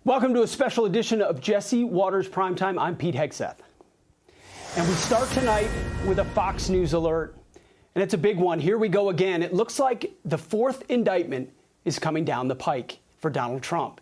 Welcome to a special edition of Jesse Watters Primetime. I'm Pete Hegseth. And we start tonight with a Fox News alert. And it's a big one. Here we go again. It looks like the fourth indictment is coming down the pike for Donald Trump.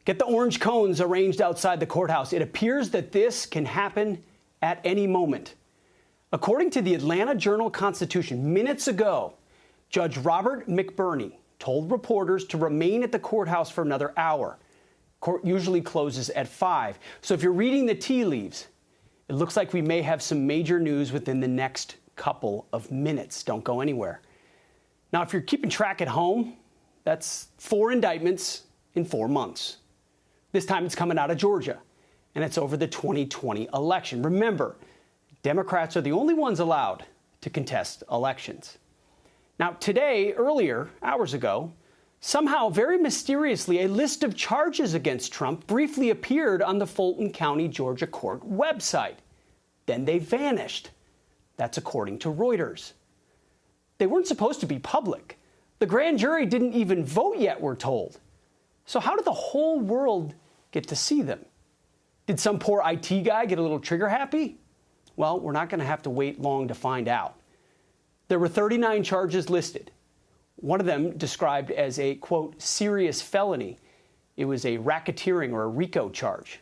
Get the orange cones arranged outside the courthouse. It appears that this can happen at any moment. According to the Atlanta Journal-Constitution, minutes ago, Judge Robert McBurney told reporters to remain at the courthouse for another hour. Court usually closes at 5. So if you're reading the tea leaves, it looks like we may have some major news within the next couple of minutes. Don't go anywhere. Now, if you're keeping track at home, that's 4 indictments in 4 months. This time it's coming out of Georgia, and it's over the 2020 election. Remember, Democrats are the only ones allowed to contest elections. Now, today, earlier, hours ago, somehow, very mysteriously, a list of charges against Trump briefly appeared on the Fulton County, Georgia court website. Then they vanished. That's according to Reuters. They weren't supposed to be public. The grand jury didn't even vote yet, we're told. So how did the whole world get to see them? Did some poor IT guy get a little trigger happy? Well, we're not going to have to wait long to find out. There were 39 charges listed. One of them described as a, quote, serious felony. It was a racketeering or a RICO charge.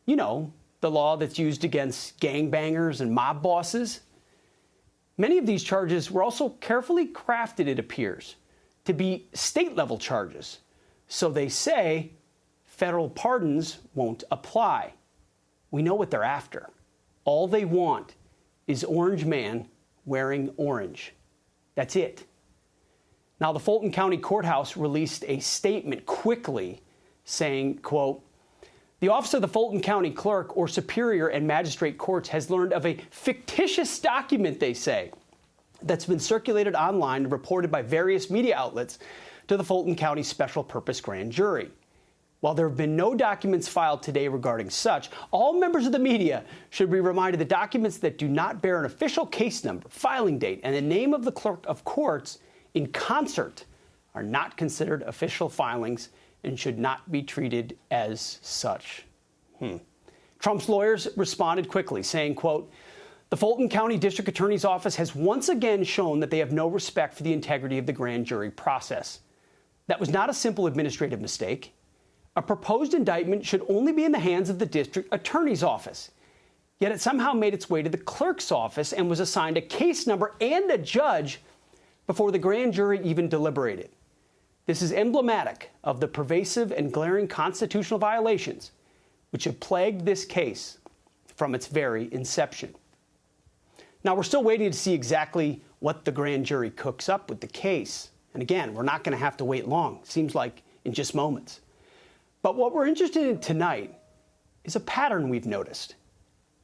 You know, the law that's used against gangbangers and mob bosses. Many of these charges were also carefully crafted, it appears, to be state-level charges. So they say federal pardons won't apply. We know what they're after. All they want is Orange Man wearing orange. That's it. Now, the Fulton County Courthouse released a statement quickly saying, quote, the Office of the Fulton County Clerk or Superior and Magistrate Courts has learned of a fictitious document, they say, that's been circulated online and reported by various media outlets to the Fulton County Special Purpose Grand Jury. While there have been no documents filed today regarding such, all members of the media should be reminded that documents that do not bear an official case number, filing date, and the name of the clerk of courts in concert are not considered official filings and should not be treated as such. Trump's lawyers responded quickly, saying, quote, the Fulton County District Attorney's Office has once again shown that they have no respect for the integrity of the grand jury process. That was not a simple administrative mistake. A proposed indictment should only be in the hands of the District Attorney's Office. Yet it somehow made its way to the clerk's office and was assigned a case number and a judge before the grand jury even deliberated. This is emblematic of the pervasive and glaring constitutional violations which have plagued this case from its very inception. Now, we're still waiting to see exactly what the grand jury cooks up with the case. And again, we're not going to have to wait long. Seems like in just moments. But what we're interested in tonight is a pattern we've noticed.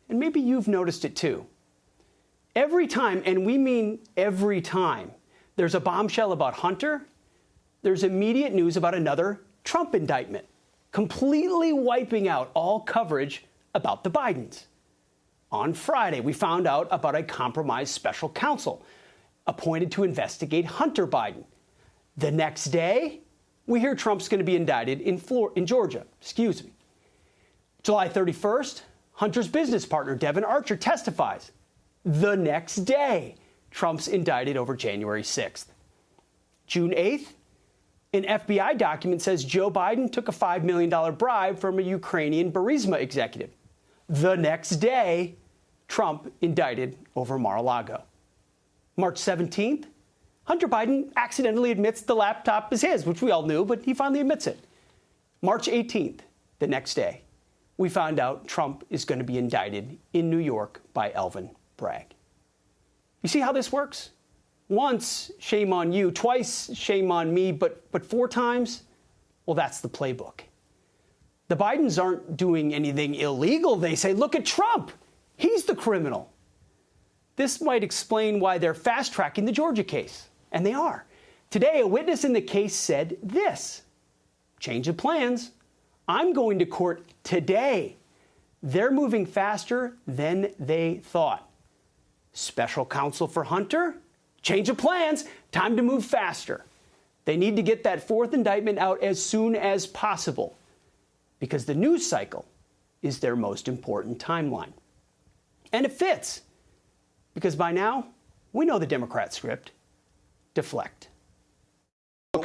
And maybe you've noticed it too. Every time, and we mean every time, there's a bombshell about Hunter, there's immediate news about another Trump indictment, completely wiping out all coverage about the Bidens. On Friday, we found out about a compromised special counsel appointed to investigate Hunter Biden. The next day, we hear Trump's going to be indicted in Georgia. July 31st, Hunter's business partner, Devin Archer, testifies. The next day, Trump's indicted over January 6th. June 8th, an FBI document says Joe Biden took a $5 million bribe from a Ukrainian Burisma executive. The next day, Trump indicted over Mar-a-Lago. March 17th, Hunter Biden accidentally admits the laptop is his, which we all knew, but he finally admits it. March 18th, the next day, we found out Trump is going to be indicted in New York by Alvin Bragg. You see how this works? Once, shame on you. Twice, shame on me. But 4 times, well, that's the playbook. The Bidens aren't doing anything illegal. They say, look at Trump. He's the criminal. This might explain why they're fast-tracking the Georgia case. And they are. Today, a witness in the case said this. Change of plans. I'm going to court today. They're moving faster than they thought. Special counsel for Hunter, change of plans, time to move faster. They need to get that 4th indictment out as soon as possible. because the news cycle is their most important timeline. And it fits, because by now, we know the Democrat script: deflect.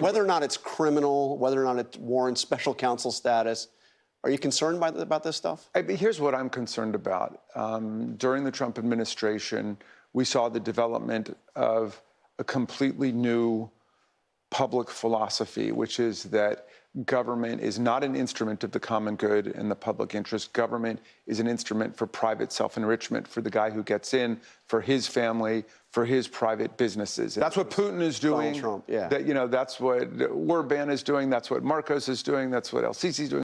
Whether or not it's criminal, whether or not it warrants special counsel status, are you concerned about this stuff? Here's what I'm concerned about. During the Trump administration, we saw the development of a completely new public philosophy, which is that government is not an instrument of the common good and the public interest. Government is an instrument for private self-enrichment, for the guy who gets in, for his family, for his private businesses. That's what Putin is doing. Donald Trump, yeah. That's what Orban is doing. That's what Marcos is doing. That's what El Sisi is doing.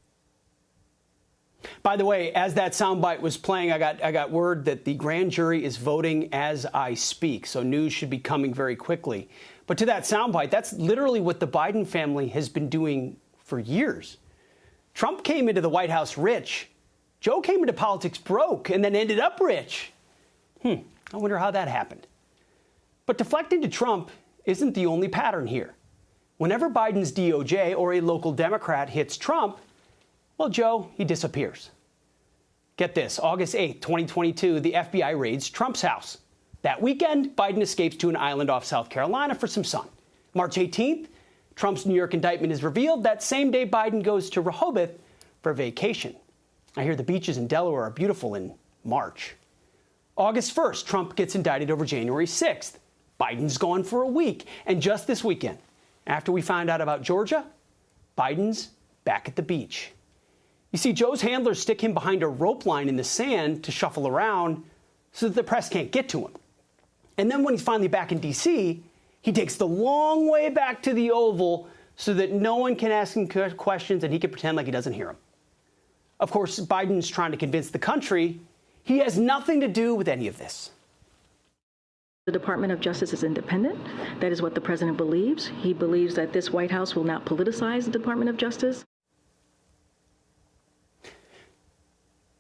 By the way, as that soundbite was playing, I got word that the grand jury is voting as I speak, so news should be coming very quickly. But to that soundbite, that's literally what the Biden family has been doing for years. Trump came into the White House rich. Joe came into politics broke and then ended up rich. I wonder how that happened. But deflecting to Trump isn't the only pattern here. Whenever Biden's DOJ or a local Democrat hits Trump, well, Joe, he disappears. Get this, August 8th, 2022, the FBI raids Trump's house. That weekend, Biden escapes to an island off South Carolina for some sun. March 18th, Trump's New York indictment is revealed. That same day, Biden goes to Rehoboth for vacation. I hear the beaches in Delaware are beautiful in March. August 1st, Trump gets indicted over January 6th. Biden's gone for a week. And just this weekend, after we find out about Georgia, Biden's back at the beach. You see, Joe's handlers stick him behind a rope line in the sand to shuffle around so that the press can't get to him. And then when he's finally back in D.C., he takes the long way back to the Oval so that no one can ask him questions and he can pretend like he doesn't hear them. Of course, Biden's trying to convince the country he has nothing to do with any of this. The Department of Justice is independent. That is what the president believes. He believes that this White House will not politicize the Department of Justice.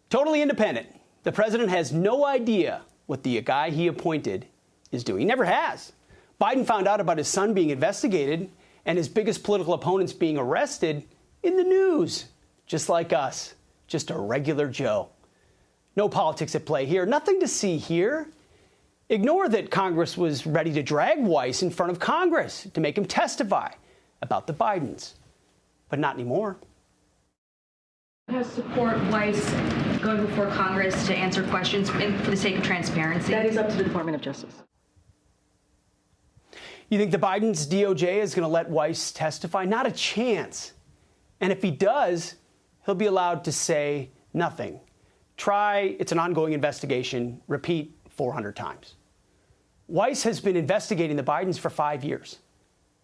Totally independent. The president has no idea what the guy he appointed is doing. He never has. Biden found out about his son being investigated and his biggest political opponents being arrested in the news, just like us, just a regular Joe. No politics at play here, nothing to see here. Ignore that Congress was ready to drag Weiss in front of Congress to make him testify about the Bidens, but not anymore. Has support Weiss going before Congress to answer questions for the sake of transparency? That is up to the Department of Justice. You think the Biden's DOJ is going to let Weiss testify? Not a chance. And if he does, he'll be allowed to say nothing. Try, it's an ongoing investigation, repeat 400 times. Weiss has been investigating the Bidens for 5 years,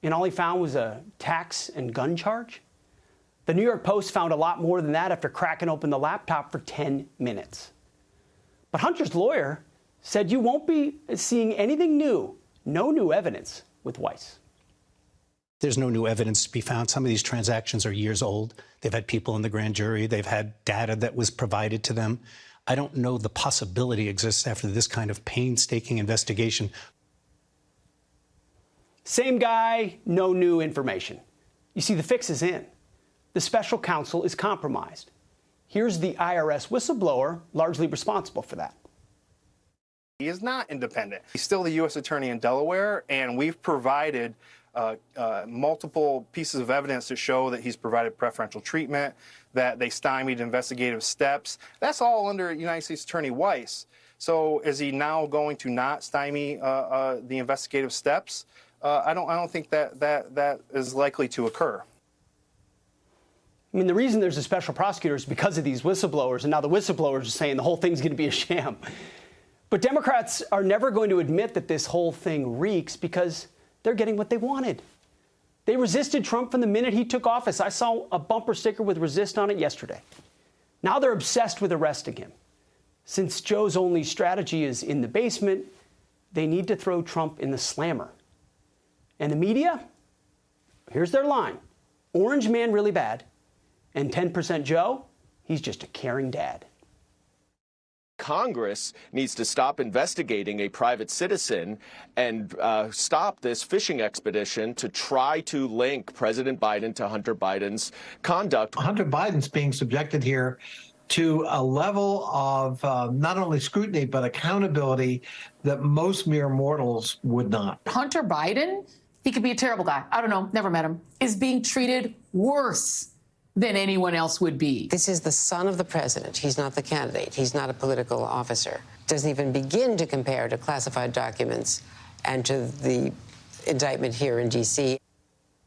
and all he found was a tax and gun charge. The New York Post found a lot more than that after cracking open the laptop for 10 minutes. But Hunter's lawyer said you won't be seeing anything new, no new evidence with Weiss. There's no new evidence to be found. Some of these transactions are years old. They've had people in the grand jury. They've had data that was provided to them. I don't know the possibility exists after this kind of painstaking investigation. Same guy, no new information. You see, the fix is in. The special counsel is compromised. Here's the IRS whistleblower largely responsible for that. He is not independent. He's still the U.S. Attorney in Delaware, and we've provided multiple pieces of evidence to show that he's provided preferential treatment, that they stymied investigative steps. That's all under United States Attorney Weiss. So is he now going to not stymie the investigative steps? I don't think that is likely to occur. I mean, the reason there's a special prosecutor is because of these whistleblowers, and now the whistleblowers are saying the whole thing's going to be a sham. But Democrats are never going to admit that this whole thing reeks because they're getting what they wanted. They resisted Trump from the minute he took office. I saw a bumper sticker with resist on it yesterday. Now they're obsessed with arresting him. Since Joe's only strategy is in the basement, they need to throw Trump in the slammer. And the media? Here's their line. Orange man really bad. And 10% Joe, he's just a caring dad. Congress needs to stop investigating a private citizen and stop this fishing expedition to try to link President Biden to Hunter Biden's conduct. Hunter Biden's being subjected here to a level of not only scrutiny, but accountability that most mere mortals would not. Hunter Biden, he could be a terrible guy. I don't know, never met him, is being treated worse than anyone else would be. This is the son of the president. He's not the candidate. He's not a political officer. Doesn't even begin to compare to classified documents and to the indictment here in D.C.